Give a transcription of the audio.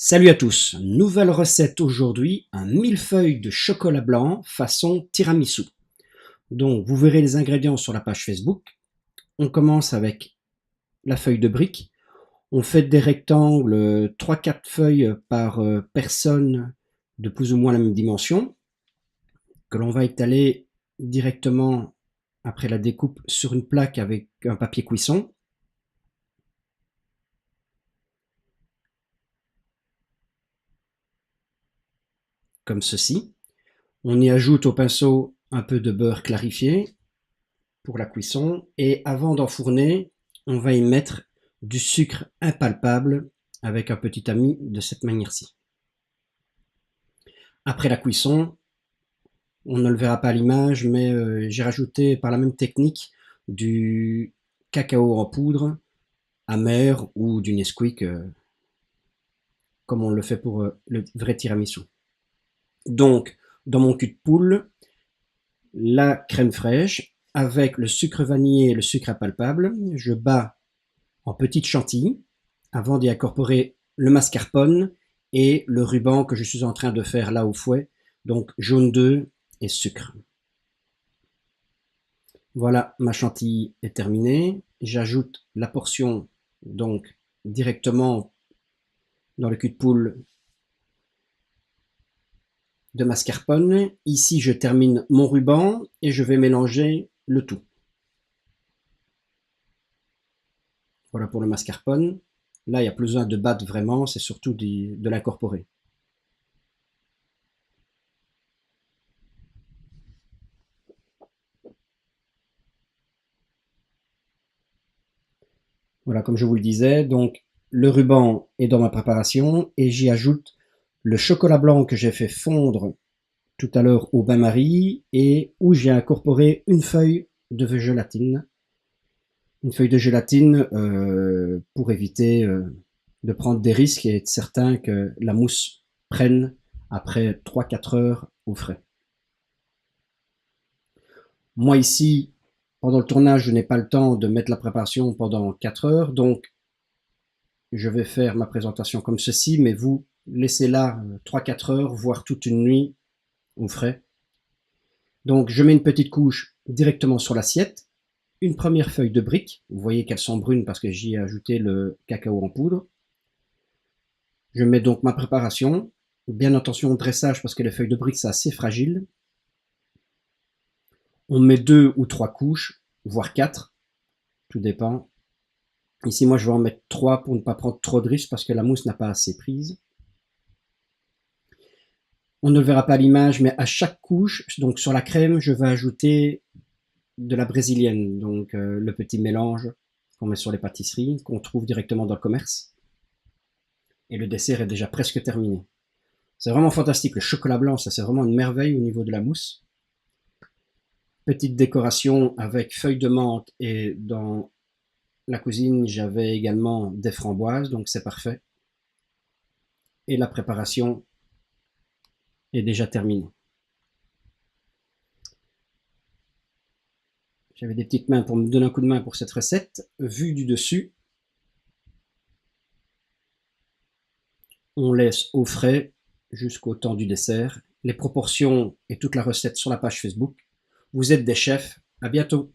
Salut à tous, nouvelle recette aujourd'hui, un millefeuille de chocolat blanc façon tiramisu. Donc vous verrez les ingrédients sur la page Facebook. On commence avec la feuille de brique. On fait des rectangles 3-4 feuilles par personne de plus ou moins la même dimension, que l'on va étaler directement après la découpe sur une plaque avec un papier cuisson. Comme ceci. On y ajoute au pinceau un peu de beurre clarifié pour la cuisson et avant d'enfourner, on va y mettre du sucre impalpable avec un petit tamis de cette manière-ci. Après la cuisson, on ne le verra pas à l'image, mais j'ai rajouté par la même technique du cacao en poudre amer ou du Nesquik comme on le fait pour le vrai tiramisu. Donc, dans mon cul de poule, la crème fraîche avec le sucre vanillé et le sucre impalpable. Je bats en petites chantilly avant d'y incorporer le mascarpone et le ruban que je suis en train de faire là au fouet, donc jaune d'œuf et sucre. Voilà, ma chantilly est terminée. J'ajoute la portion donc directement dans le cul de poule de mascarpone. Ici, je termine mon ruban et je vais mélanger le tout. Voilà pour le mascarpone. Là, il n'y a plus besoin de battre vraiment, c'est surtout de l'incorporer. Voilà, comme je vous le disais, donc le ruban est dans ma préparation et j'y ajoute le chocolat blanc que j'ai fait fondre tout à l'heure au bain-marie et où j'ai incorporé une feuille de gélatine. Une feuille de gélatine pour éviter de prendre des risques et être certain que la mousse prenne après 3-4 heures au frais. Moi ici, pendant le tournage, je n'ai pas le temps de mettre la préparation pendant 4 heures, donc je vais faire ma présentation comme ceci, mais vous laissez-la 3-4 heures, voire toute une nuit au frais. Donc je mets une petite couche directement sur l'assiette, une première feuille de brique, vous voyez qu'elles sont brunes parce que j'y ai ajouté le cacao en poudre. Je mets donc ma préparation, bien attention au dressage parce que les feuilles de brique c'est assez fragile. On met 2 ou 3 couches, voire 4, tout dépend. Ici moi je vais en mettre 3 pour ne pas prendre trop de risques parce que la mousse n'a pas assez prise. On ne le verra pas à l'image, mais à chaque couche, donc sur la crème, je vais ajouter de la brésilienne, donc le petit mélange qu'on met sur les pâtisseries, qu'on trouve directement dans le commerce. Et le dessert est déjà presque terminé. C'est vraiment fantastique, le chocolat blanc, ça c'est vraiment une merveille au niveau de la mousse. Petite décoration avec feuilles de menthe et dans la cuisine j'avais également des framboises, donc c'est parfait. Et la préparation est déjà terminée. J'avais des petites mains pour me donner un coup de main pour cette recette. Vue du dessus, on laisse au frais jusqu'au temps du dessert. Les proportions et toute la recette sur la page Facebook. Vous êtes des chefs, à bientôt.